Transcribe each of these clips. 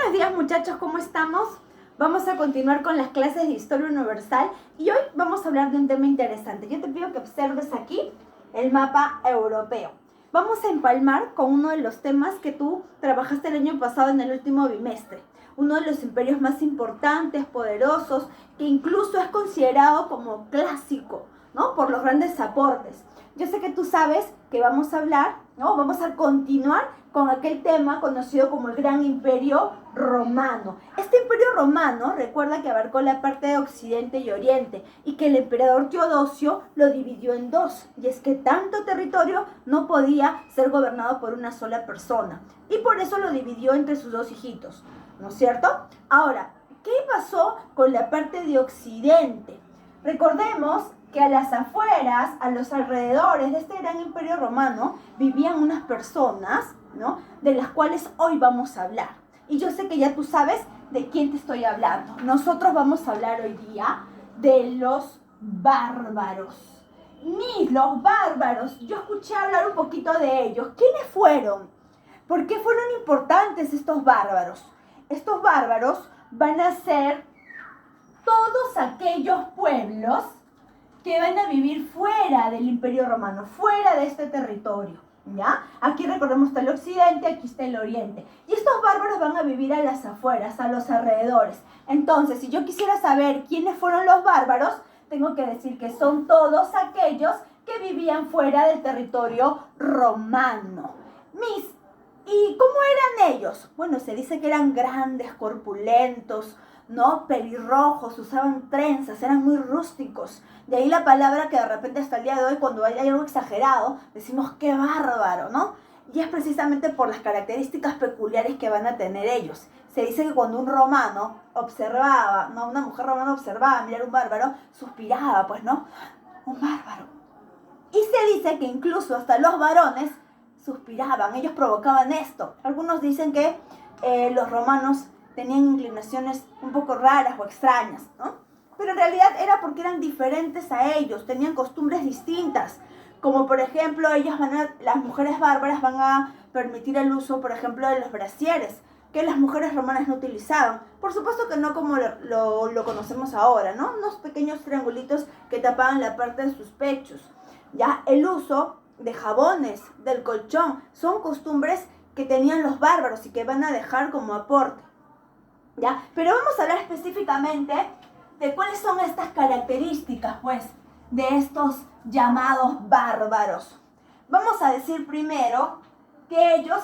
Buenos días muchachos, ¿cómo estamos? Vamos a continuar con las clases de Historia Universal y hoy vamos a hablar de un tema interesante. Yo te pido que observes aquí el mapa europeo. Vamos a empalmar con uno de los temas que tú trabajaste el año pasado en el último bimestre. Uno de los imperios más importantes, poderosos, que incluso es considerado como clásico, ¿no? Por los grandes aportes. Yo sé que tú sabes que vamos a hablar, ¿no? Vamos a continuar con aquel tema conocido como el Gran Imperio Romano. Este Imperio Romano, recuerda que abarcó la parte de Occidente y Oriente y que el emperador Teodosio lo dividió en dos. Y es que tanto territorio no podía ser gobernado por una sola persona. Y por eso lo dividió entre sus dos hijitos, ¿no es cierto? Ahora, ¿qué pasó con la parte de Occidente? Recordemos que a las afueras, a los alrededores de este gran imperio romano, vivían unas personas, ¿no? De las cuales hoy vamos a hablar. Y yo sé que ya tú sabes de quién te estoy hablando. Nosotros vamos a hablar hoy día de los bárbaros. Los bárbaros, yo escuché hablar un poquito de ellos. ¿Quiénes fueron? ¿Por qué fueron importantes estos bárbaros? Estos bárbaros van a ser todos aquellos pueblos que van a vivir fuera del Imperio Romano, fuera de este territorio, ¿ya? Aquí recordemos está el occidente, aquí está el oriente. Y estos bárbaros van a vivir a las afueras, a los alrededores. Entonces, si yo quisiera saber quiénes fueron los bárbaros, tengo que decir que son todos aquellos que vivían fuera del territorio romano. ¿Y cómo eran ellos? Bueno, se dice que eran grandes, corpulentos, ¿no? Pelirrojos, usaban trenzas, eran muy rústicos. De ahí la palabra que de repente hasta el día de hoy, cuando hay algo exagerado, decimos ¡qué bárbaro!, ¿no? Y es precisamente por las características peculiares que van a tener ellos. Se dice que cuando un romano observaba, ¿no? Una mujer romana observaba mirar un bárbaro, suspiraba, pues, ¿no? Un bárbaro. Y se dice que incluso hasta los varones suspiraban, ellos provocaban esto. Algunos dicen que los romanos tenían inclinaciones un poco raras o extrañas, ¿no? Pero en realidad era porque eran diferentes a ellos, tenían costumbres distintas. Como por ejemplo, las mujeres bárbaras van a permitir el uso, por ejemplo, de los brasieres, que las mujeres romanas no utilizaban. Por supuesto que no como lo conocemos ahora, ¿no? Unos pequeños triangulitos que tapaban la parte de sus pechos. Ya el uso de jabones, del colchón, son costumbres que tenían los bárbaros y que van a dejar como aporte. ¿Ya? Pero vamos a hablar específicamente de cuáles son estas características, pues, de estos llamados bárbaros. Vamos a decir primero que ellos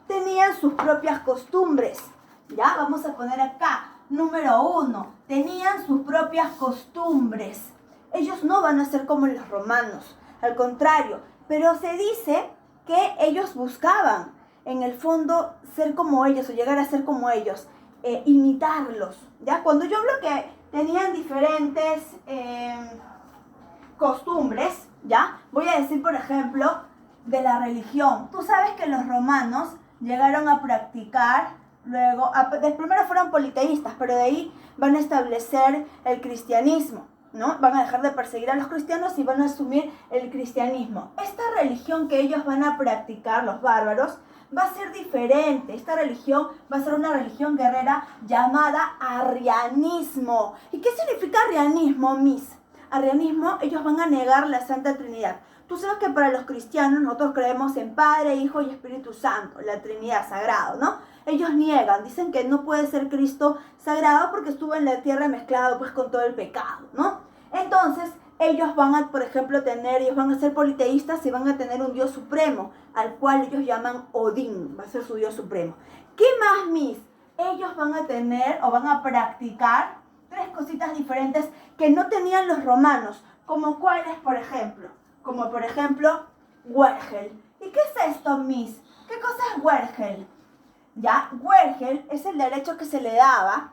tenían sus propias costumbres, ¿ya? Vamos a poner acá, número 1, tenían sus propias costumbres. Ellos no van a ser como los romanos, al contrario, pero se dice que ellos buscaban, en el fondo, ser como ellos o llegar a ser como ellos. Imitarlos, ¿ya? Cuando yo hablo que tenían diferentes costumbres, ¿ya? Voy a decir, por ejemplo, de la religión. Tú sabes que los romanos llegaron a practicar, luego, primero fueron politeístas, pero de ahí van a establecer el cristianismo, ¿no? Van a dejar de perseguir a los cristianos y van a asumir el cristianismo. Esta religión que ellos van a practicar, los bárbaros, va a ser diferente. Esta religión va a ser una religión guerrera llamada arrianismo. ¿Y qué significa arrianismo, Arrianismo, ellos van a negar la Santa Trinidad. Tú sabes que para los cristianos nosotros creemos en Padre, Hijo y Espíritu Santo, la Trinidad sagrado, ¿no? Ellos niegan, dicen que no puede ser Cristo sagrado porque estuvo en la tierra mezclado pues con todo el pecado, ¿no? Entonces, ellos van a, por ejemplo, ellos van a ser politeístas y van a tener un Dios supremo, al cual ellos llaman Odín, va a ser su Dios supremo. ¿Qué más, Ellos van a tener o van a practicar tres cositas diferentes que no tenían los romanos, como cuáles, por ejemplo, Wergel. ¿Y qué es esto, ¿Qué cosa es Wergel? Ya, Wergel es el derecho que se le daba,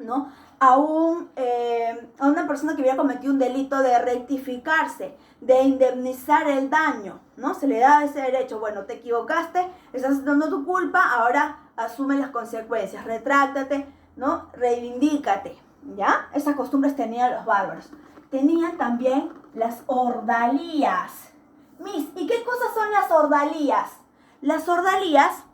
¿no? A una persona que hubiera cometido un delito de rectificarse, de indemnizar el daño, ¿no? Se le daba ese derecho. Bueno, te equivocaste, estás aceptando tu culpa, ahora asume las consecuencias, retráctate, ¿no? Reivindícate, ¿ya? Esas costumbres tenían los bárbaros. Tenían también las ordalías. ¿Y qué cosas son las ordalías? Las ordalías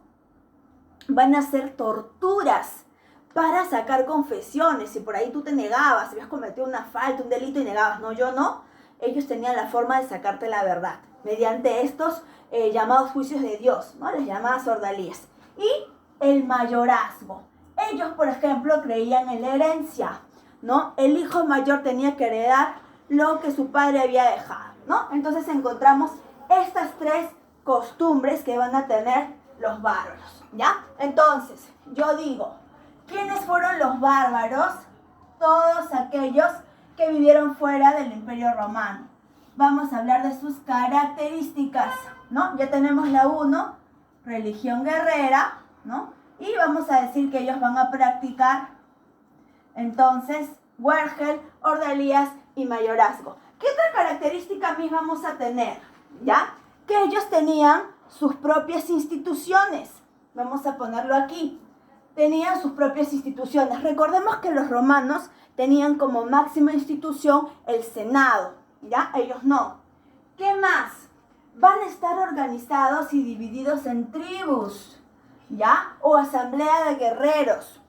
van a hacer torturas para sacar confesiones. Si por ahí tú te negabas, si habías cometido una falta, un delito y negabas, no, yo no, ellos tenían la forma de sacarte la verdad mediante estos llamados juicios de Dios, ¿no? Las llamadas ordalías. Y el mayorazgo. Ellos, por ejemplo, creían en la herencia, ¿no? El hijo mayor tenía que heredar lo que su padre había dejado, ¿no? Entonces encontramos estas tres costumbres que van a tener los bárbaros, ¿ya? Entonces, yo digo, ¿quiénes fueron los bárbaros? Todos aquellos que vivieron fuera del Imperio Romano. Vamos a hablar de sus características, ¿no? Ya tenemos la 1, religión guerrera, ¿no? Y vamos a decir que ellos van a practicar, entonces, huergel, ordalías y mayorazgo. ¿Qué otra característica más vamos a tener? ¿Ya? Que ellos tenían sus propias instituciones. Vamos a ponerlo aquí. Tenían sus propias instituciones. Recordemos que los romanos tenían como máxima institución el Senado, ¿ya? Ellos no. ¿Qué más? Van a estar organizados y divididos en tribus, ¿ya? O asamblea de guerreros.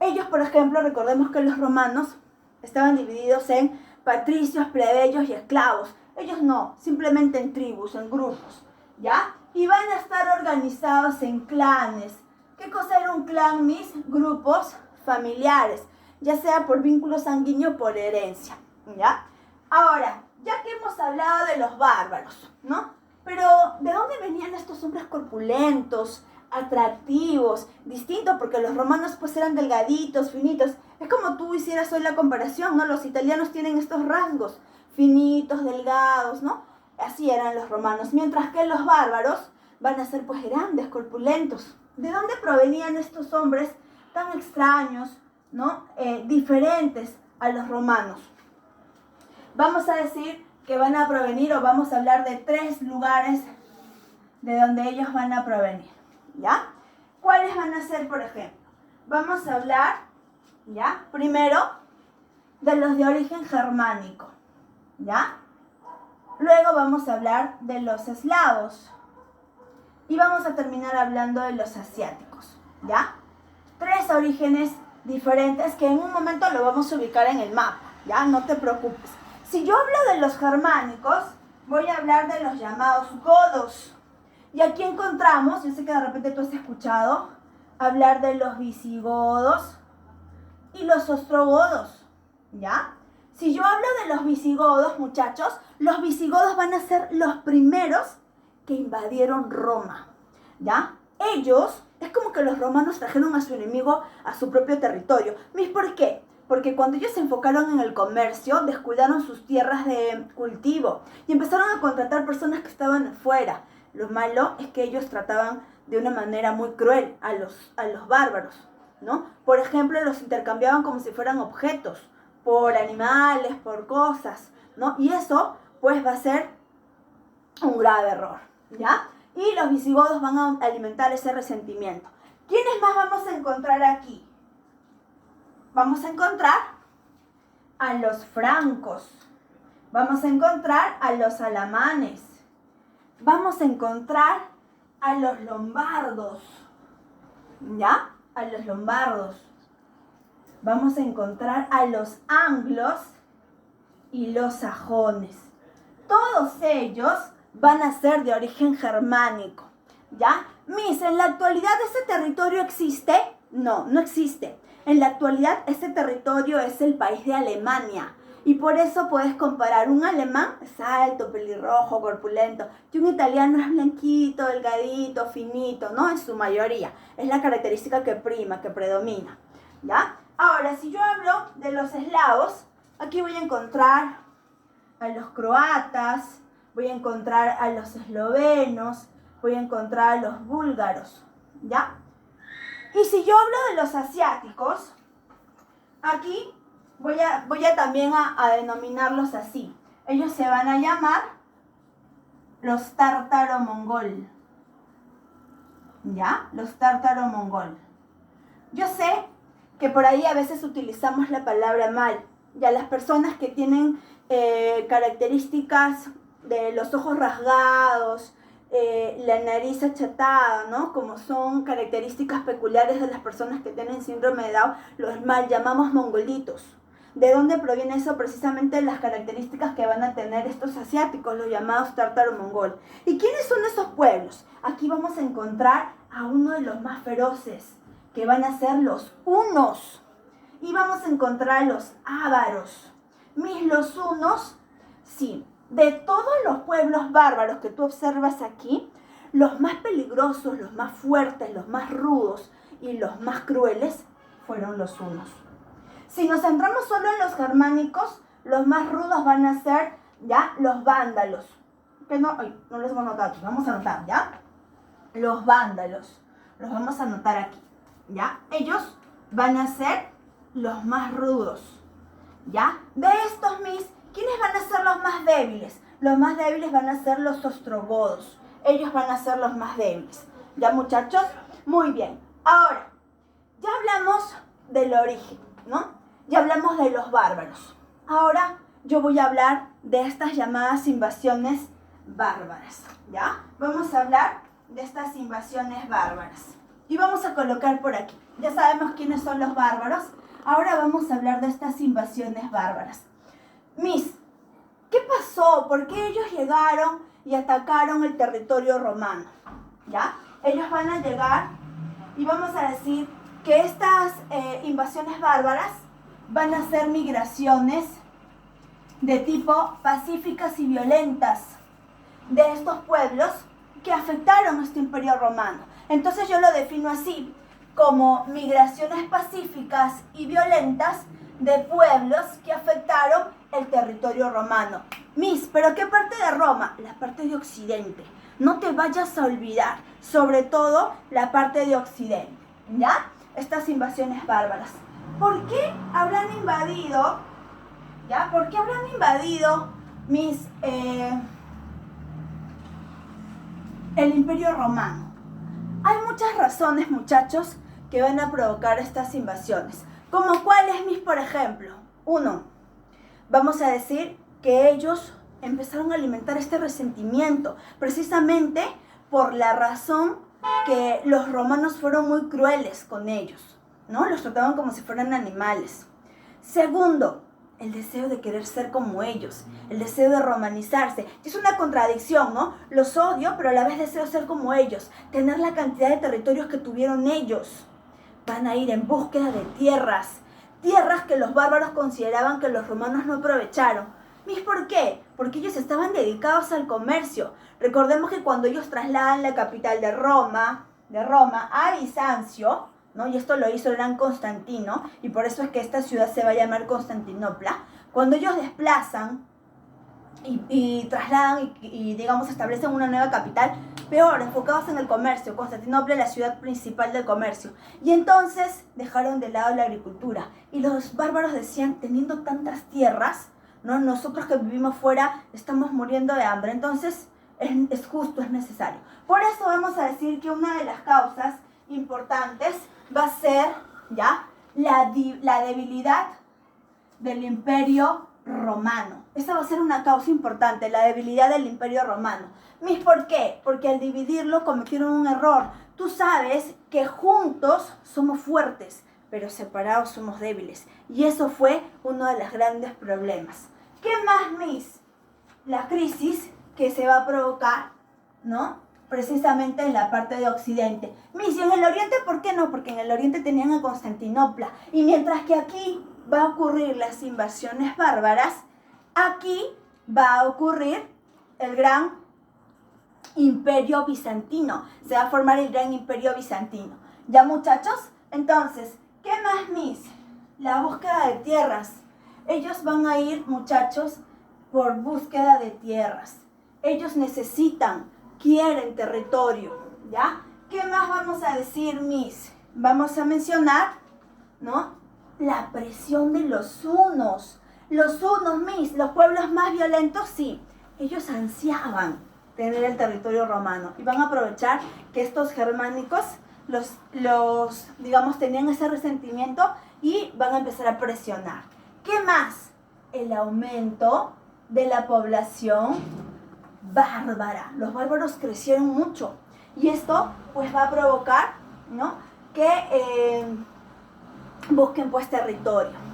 Ellos, por ejemplo, recordemos que los romanos estaban divididos en patricios, plebeyos y esclavos. Ellos no, simplemente en tribus, en grupos, ¿ya? Y van a estar organizados en clanes. ¿Qué cosa era un clan, mis? Grupos familiares, ya sea por vínculo sanguíneo o por herencia, ¿ya? Ahora, ya que hemos hablado de los bárbaros, ¿no? Pero, ¿de dónde venían estos hombres corpulentos, atractivos, distintos? Porque los romanos pues eran delgaditos, finitos. Es como tú hicieras hoy la comparación, ¿no? Los italianos tienen estos rasgos, finitos, delgados, ¿no? Así eran los romanos, mientras que los bárbaros van a ser pues grandes, corpulentos. ¿De dónde provenían estos hombres tan extraños, ¿no? Diferentes a los romanos? Vamos a decir que van a provenir, o vamos a hablar de 3 lugares de donde ellos van a provenir, ¿ya? ¿Cuáles van a ser, por ejemplo? Vamos a hablar, ¿ya? Primero, de los de origen germánico, ¿ya? Luego vamos a hablar de los eslavos. Y vamos a terminar hablando de los asiáticos, ¿ya? 3 orígenes diferentes que en un momento lo vamos a ubicar en el mapa, ¿ya? No te preocupes. Si yo hablo de los germánicos, voy a hablar de los llamados godos. Y aquí encontramos, yo sé que de repente tú has escuchado hablar de los visigodos y los ostrogodos, ¿ya? Si yo hablo de los visigodos, muchachos, los visigodos van a ser los primeros que invadieron Roma, ¿ya? Ellos, es como que los romanos trajeron a su enemigo a su propio territorio. ¿Por qué? Porque cuando ellos se enfocaron en el comercio, descuidaron sus tierras de cultivo y empezaron a contratar personas que estaban afuera. Lo malo es que ellos trataban de una manera muy cruel a los bárbaros, ¿no? Por ejemplo, los intercambiaban como si fueran objetos, por animales, por cosas, ¿no? Y eso, pues, va a ser un grave error, ¿ya? Y los visigodos van a alimentar ese resentimiento. ¿Quiénes más vamos a encontrar aquí? Vamos a encontrar a los francos, vamos a encontrar a los alamanes, vamos a encontrar a los lombardos, ¿ya? A los lombardos. Vamos a encontrar a los anglos y los sajones. Todos ellos van a ser de origen germánico, ¿ya? ¿En la actualidad ese territorio existe? No, no existe. En la actualidad ese territorio es el país de Alemania. Y por eso puedes comparar un alemán, es alto, pelirrojo, corpulento, y un italiano es blanquito, delgadito, finito, ¿no? En su mayoría. Es la característica que prima, que predomina, ¿ya? Ahora, si yo hablo de los eslavos, aquí voy a encontrar a los croatas, voy a encontrar a los eslovenos, voy a encontrar a los búlgaros, ¿ya? Y si yo hablo de los asiáticos, aquí voy a también a denominarlos así. Ellos se van a llamar los tártaro-mongol, ¿ya? Los tártaro-mongol. Yo sé que por ahí a veces utilizamos la palabra mal. Ya las personas que tienen características de los ojos rasgados, la nariz achatada, ¿no? Como son características peculiares de las personas que tienen síndrome de Down, los mal llamamos mongolitos. ¿De dónde proviene eso? Precisamente las características que van a tener estos asiáticos, los llamados tártaro-mongol. ¿Y quiénes son esos pueblos? Aquí vamos a encontrar a uno de los más feroces, que van a ser los hunos. Y vamos a encontrar los ávaros. Los hunos, sí, de todos los pueblos bárbaros que tú observas aquí, los más peligrosos, los más fuertes, los más rudos y los más crueles fueron los hunos. Si nos centramos solo en los germánicos, los más rudos van a ser ya los vándalos. Que no los hemos anotado aquí, vamos a anotar, ¿ya? Los vándalos, los vamos a anotar aquí, ¿ya? Ellos van a ser los más rudos, ¿ya? De estos ¿quiénes van a ser los más débiles? Los más débiles van a ser los ostrogodos. Ellos van a ser los más débiles. ¿Ya, muchachos? Muy bien. Ahora, ya hablamos del origen, ¿no? Ya hablamos de los bárbaros. Ahora yo voy a hablar de estas llamadas invasiones bárbaras, ¿ya? Vamos a hablar de estas invasiones bárbaras. Y vamos a colocar por aquí. Ya sabemos quiénes son los bárbaros. Ahora vamos a hablar de estas invasiones bárbaras. ¿Qué pasó? ¿Por qué ellos llegaron y atacaron el territorio romano? ¿Ya? Ellos van a llegar y vamos a decir que estas invasiones bárbaras van a ser migraciones de tipo pacíficas y violentas de estos pueblos que afectaron a este imperio romano. Entonces yo lo defino así, como migraciones pacíficas y violentas de pueblos que afectaron el territorio romano. ¿Pero qué parte de Roma? La parte de Occidente. No te vayas a olvidar, sobre todo la parte de Occidente, ¿ya? Estas invasiones bárbaras. ¿Por qué habrán invadido, ya? ¿Por qué habrán invadido el imperio romano? Hay muchas razones, muchachos, que van a provocar estas invasiones. ¿Como cuáles, por ejemplo? 1. Vamos a decir que ellos empezaron a alimentar este resentimiento, precisamente por la razón que los romanos fueron muy crueles con ellos, ¿no? Los trataban como si fueran animales. 2, el deseo de querer ser como ellos, el deseo de romanizarse. Es una contradicción, ¿no? Los odio, pero a la vez deseo ser como ellos, tener la cantidad de territorios que tuvieron ellos. Van a ir en búsqueda de tierras que los bárbaros consideraban que los romanos no aprovecharon. ¿Por qué? Porque ellos estaban dedicados al comercio. Recordemos que cuando ellos trasladan la capital de Roma a Bizancio, ¿no? Y esto lo hizo el gran Constantino, y por eso es que esta ciudad se va a llamar Constantinopla. Cuando ellos desplazan y trasladan y digamos establecen una nueva capital, peor, enfocados en el comercio. Constantinopla es la ciudad principal del comercio. Y entonces dejaron de lado la agricultura. Y los bárbaros decían, teniendo tantas tierras, ¿no? Nosotros que vivimos fuera estamos muriendo de hambre. Entonces es justo, es necesario. Por eso vamos a decir que una de las causas importantes va a ser ya la debilidad del imperio romano. Esa va a ser una causa importante, la debilidad del imperio romano. ¿Por qué? Porque al dividirlo cometieron un error. Tú sabes que juntos somos fuertes, pero separados somos débiles. Y eso fue uno de los grandes problemas. ¿Qué más, La crisis que se va a provocar, ¿no? Precisamente en la parte de Occidente. ¿Y en el Oriente por qué no? Porque en el Oriente tenían a Constantinopla. Y mientras que aquí va a ocurrir las invasiones bárbaras, aquí va a ocurrir el gran imperio bizantino. Se va a formar el gran imperio bizantino. ¿Ya, muchachos? Entonces, ¿qué más, La búsqueda de tierras. Ellos van a ir, muchachos, por búsqueda de tierras. Ellos quieren territorio, ¿ya? ¿Qué más vamos a decir, Vamos a mencionar, ¿no? La presión de los hunos. Los hunos, los pueblos más violentos, sí. Ellos ansiaban tener el territorio romano y van a aprovechar que estos germánicos digamos, tenían ese resentimiento y van a empezar a presionar. ¿Qué más? El aumento de la población bárbara. Los bárbaros crecieron mucho y esto pues va a provocar, ¿no?, que busquen pues territorio.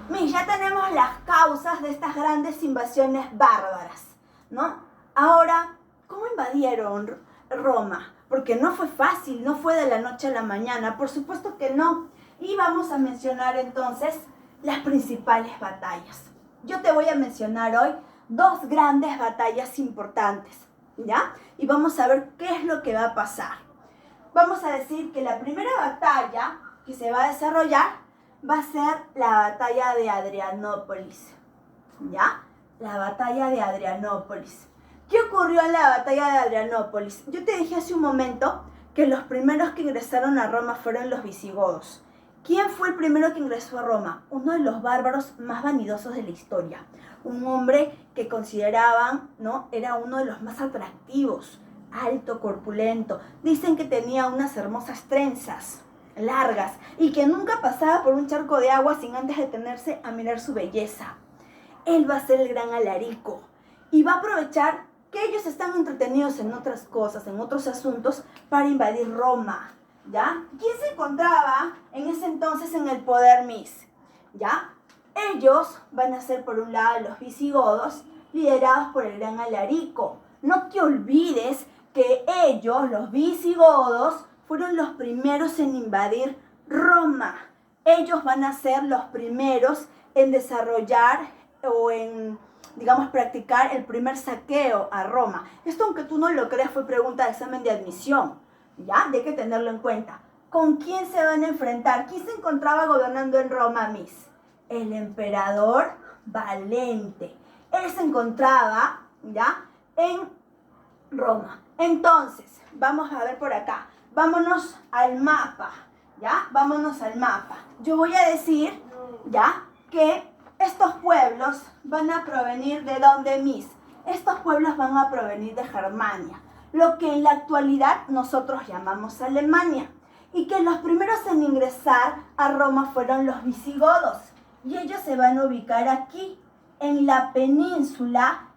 Ya tenemos las causas de estas grandes invasiones bárbaras, ¿no? Ahora, ¿cómo invadieron Roma? Porque no fue fácil, no fue de la noche a la mañana, por supuesto que no. Y vamos a mencionar entonces las principales batallas. Yo te voy a mencionar hoy 2 grandes batallas importantes, ¿ya? Y vamos a ver qué es lo que va a pasar. Vamos a decir que la primera batalla que se va a desarrollar va a ser la batalla de Adrianópolis, ¿ya? La batalla de Adrianópolis. ¿Qué ocurrió en la batalla de Adrianópolis? Yo te dije hace un momento que los primeros que ingresaron a Roma fueron los visigodos. ¿Quién fue el primero que ingresó a Roma? Uno de los bárbaros más vanidosos de la historia. Un hombre que consideraban, ¿no?, era uno de los más atractivos, alto, corpulento. Dicen que tenía unas hermosas trenzas largas y que nunca pasaba por un charco de agua sin antes detenerse a mirar su belleza. Él va a ser el gran Alarico y va a aprovechar que ellos están entretenidos en otras cosas, en otros asuntos, para invadir Roma, ¿ya? ¿Quién se encontraba en ese entonces en el poder, Miss? ¿Ya? Ellos van a ser por un lado los visigodos, liderados por el gran Alarico. No te olvides que ellos, los visigodos, fueron los primeros en invadir Roma. Ellos van a ser los primeros en desarrollar o en, digamos, practicar el primer saqueo a Roma. Esto, aunque tú no lo creas, fue pregunta de examen de admisión, ¿ya? Hay que tenerlo en cuenta. ¿Con quién se van a enfrentar? ¿Quién se encontraba gobernando en Roma, Miss? El emperador Valente. Él se encontraba, ¿ya?, en Roma. Entonces, vamos a ver por acá. Vámonos al mapa, ¿ya? Vámonos al mapa. Yo voy a decir, ¿ya?, que estos pueblos van a provenir ¿de dónde, Miss? Estos pueblos van a provenir de Germania, lo que en la actualidad nosotros llamamos Alemania. Y que los primeros en ingresar a Roma fueron los visigodos. Y ellos se van a ubicar aquí, en la península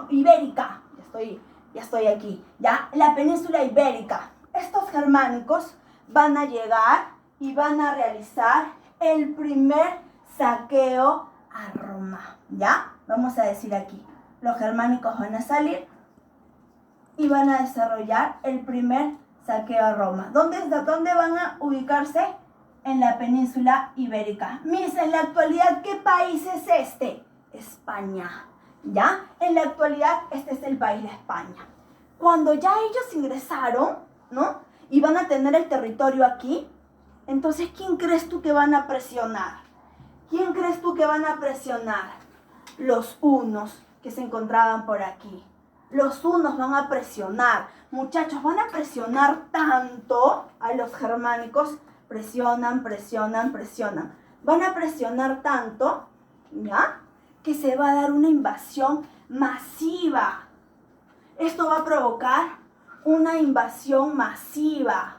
ibérica. Ya estoy aquí, ¿ya? La península ibérica. Estos germánicos van a llegar y van a realizar el primer saqueo a Roma, ¿ya? Vamos a decir aquí, los germánicos van a salir y van a desarrollar el primer saqueo a Roma. ¿Dónde van a ubicarse? En la península ibérica. Miss, en la actualidad, ¿qué país es este? España, ¿ya? En la actualidad, este es el país de España. Cuando ya ellos ingresaron, ¿no?, y van a tener el territorio aquí, entonces, ¿quién crees tú que van a presionar? ¿Quién crees tú que van a presionar? Los hunos que se encontraban por aquí. Los hunos van a presionar. Muchachos, van a presionar tanto a los germánicos. Presionan. Van a presionar tanto, ¿ya?, que se va a dar una invasión masiva. Esto va a provocar una invasión masiva.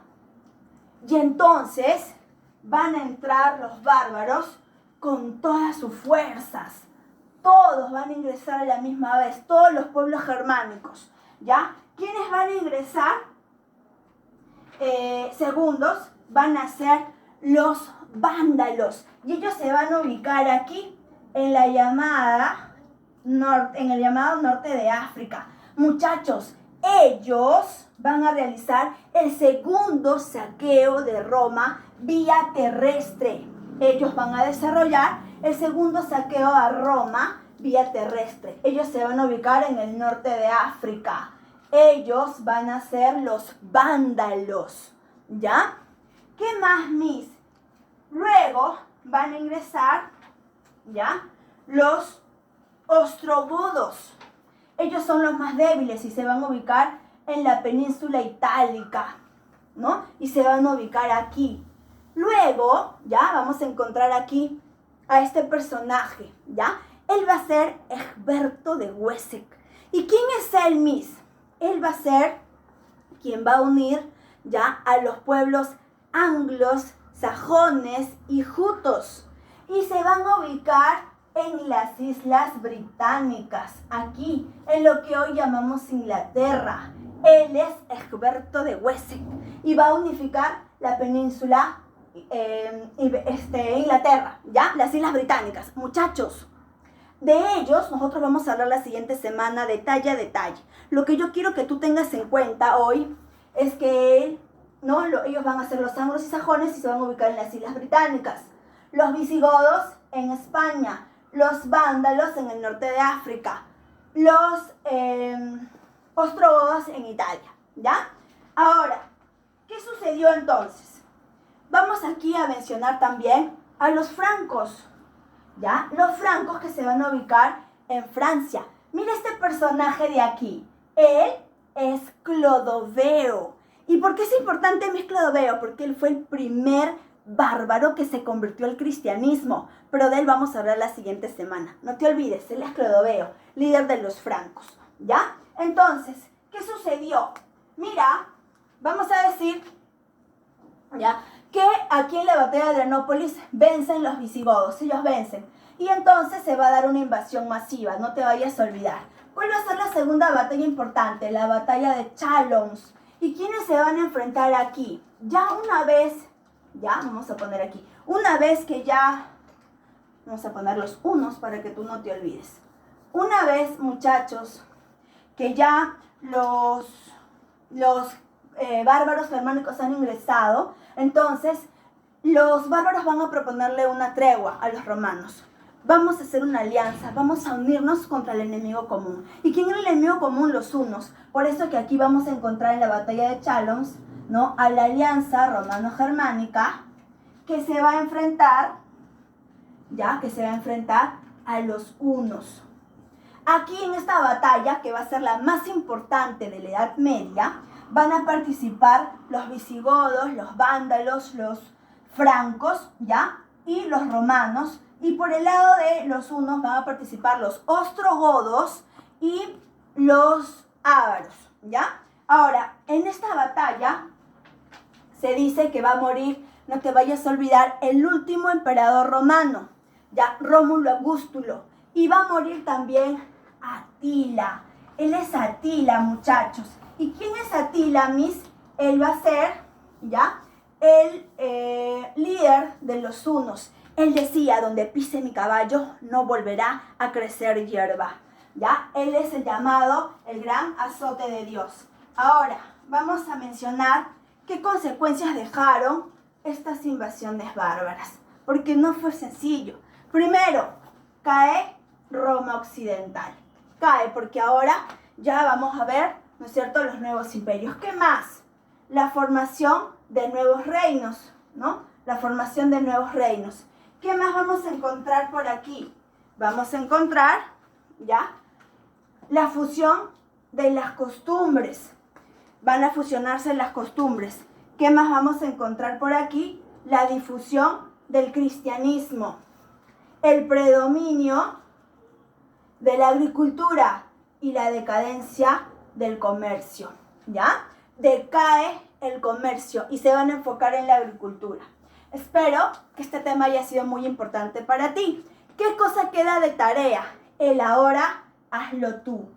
Y entonces van a entrar los bárbaros con todas sus fuerzas. Todos van a ingresar a la misma vez, todos los pueblos germánicos, ¿ya? ¿Quiénes van a ingresar? Segundos van a ser los vándalos. Y ellos se van a ubicar aquí, en el llamado norte de África. Muchachos, ellos van a realizar el segundo saqueo de Roma vía terrestre. Ellos van a desarrollar el segundo saqueo a Roma vía terrestre. Ellos se van a ubicar en el norte de África. Ellos van a ser los vándalos, ¿ya? ¿Qué más, Miss? Luego van a ingresar, ¿ya?, los ostrogodos. Ellos son los más débiles y se van a ubicar en la península itálica, ¿no? Y se van a ubicar aquí. Luego, ya, vamos a encontrar aquí a este personaje, ¿ya? Él va a ser Egberto de Wessex. ¿Y quién es él, Miss? Él va a ser quien va a unir, ya, a los pueblos anglos, sajones y jutos. Y se van a ubicar en las Islas Británicas, aquí en lo que hoy llamamos Inglaterra. Él es Egberto de Wessex y va a unificar la península Inglaterra, ¿ya? Las Islas Británicas. Muchachos, de ellos nosotros vamos a hablar la siguiente semana detalle a detalle. Lo que yo quiero que tú tengas en cuenta hoy es que ellos van a ser los anglos y sajones y se van a ubicar en las Islas Británicas. Los visigodos en España, los vándalos en el norte de África, los ostrogodos en Italia, ¿ya? Ahora, ¿qué sucedió entonces? Vamos aquí a mencionar también a los francos, ¿ya? Los francos que se van a ubicar en Francia. Mira este personaje de aquí. Él es Clodoveo. ¿Y por qué es importante Clodoveo? Porque él fue el primer bárbaro que se convirtió al cristianismo. Pero de él vamos a hablar la siguiente semana. No te olvides, él es Clodoveo, líder de los francos, ¿ya? Entonces, ¿qué sucedió? Mira, vamos a decir, ¿ya?, que aquí en la batalla de Adrianópolis vencen los visigodos, ellos vencen. Y entonces se va a dar una invasión masiva, no te vayas a olvidar. ¿Cuál va a ser la segunda batalla importante? La batalla de Chalons. ¿Y quiénes se van a enfrentar aquí? Ya una vez, ya, vamos a poner aquí, una vez que ya, vamos a poner los unos para que tú no te olvides. Una vez, muchachos, que ya los bárbaros germánicos han ingresado, entonces los bárbaros van a proponerle una tregua a los romanos. Vamos a hacer una alianza, vamos a unirnos contra el enemigo común. ¿Y quién es el enemigo común? Los hunos. Por eso que aquí vamos a encontrar en la batalla de Chalons, ¿no?, a la alianza romano-germánica que se va a enfrentar, ¿ya?, que se va a enfrentar a los hunos. Aquí en esta batalla, que va a ser la más importante de la Edad Media, van a participar los visigodos, los vándalos, los francos, ¿ya?, y los romanos. Y por el lado de los hunos van a participar los ostrogodos y los ávaros, ¿ya? Ahora, en esta batalla se dice que va a morir, no te vayas a olvidar, el último emperador romano, ¿ya?, Rómulo Augustulo. Y va a morir también Atila. Él es Atila, muchachos. ¿Y quién es Atila, Miss? Él va a ser, ¿ya?, el líder de los hunos. Él decía, donde pise mi caballo no volverá a crecer hierba, ¿ya? Él es el llamado el gran azote de Dios. Ahora, vamos a mencionar qué consecuencias dejaron estas invasiones bárbaras, porque no fue sencillo. Primero, cae Roma Occidental. Cae porque ahora ya vamos a ver, ¿no es cierto?, los nuevos imperios. ¿Qué más? La formación de nuevos reinos, ¿no? La formación de nuevos reinos. ¿Qué más vamos a encontrar por aquí? Vamos a encontrar, ¿ya?, la fusión de las costumbres. Van a fusionarse las costumbres. ¿Qué más vamos a encontrar por aquí? La difusión del cristianismo. El predominio de la agricultura y la decadencia del comercio, ¿ya? Decae el comercio y se van a enfocar en la agricultura. Espero que este tema haya sido muy importante para ti. ¿Qué cosa queda de tarea? El ahora, hazlo tú.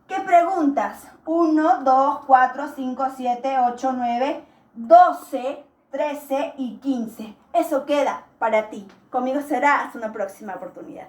¿Qué preguntas? 1, 2, 4, 5, 7, 8, 9, 12, 13 y 15. Eso queda para ti. Conmigo será hasta una próxima oportunidad.